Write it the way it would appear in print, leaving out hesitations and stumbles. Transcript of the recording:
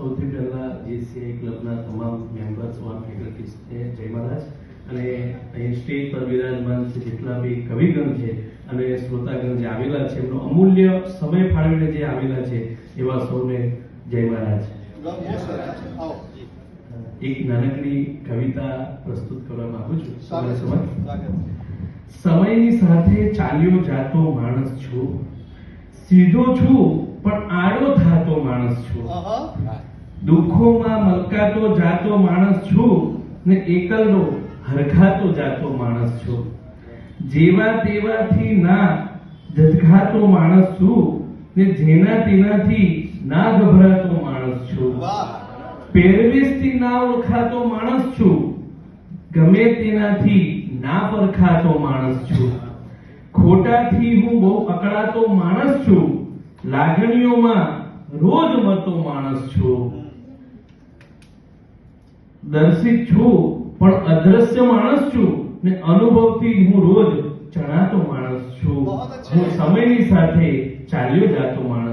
સૌથી પહેલા જીસીઆઈ ક્લબના તમામ મેમ્બર્સ ઓન ફેકલ્ટીઝને જય મહારાજ અને અહીં સ્ટેજ પર બિરાજમાન છે જેટલા બી કવિગણ છે અને શ્રોતાગણ જે આવેલા છે એમનો અમૂલ્ય સમય ફાળવીને જે આવેલા છે એવા સૌને જય મહારાજ. એક નાનકડી કવિતા પ્રસ્તુત કરવા માંગુ છું. સમયની સાથે ચાલ્યો જાતો માણસ છું, સીધો છું પણ આડો થાતો માણસ છું, દુઃખોમાં મલકાતો જાતો માણસ છું ને એકલનો હરખાતો જાતો માણસ છું, જેવા તેવાથી ના જજઘાતો માણસ છું ને જેના તેનાથી ના ગભરાતો માણસ છું, પહેરવેશથી ના ઓળખાતો માણસ છું, ગમે તેનાથી ના પરખાતો માણસ છું, ખોટાથી હું બહુ અકળાતો માણસ છું, લાગણીઓમાં રોજ મરતો માણસ છું, દર્શિત છું પણ અદ્રશ્ય માણસ છું ને અનુભવથી હું રોજ ચણાતો માણસ છું, હું સમયની સાથે ચાલ્યો જાતો માણસ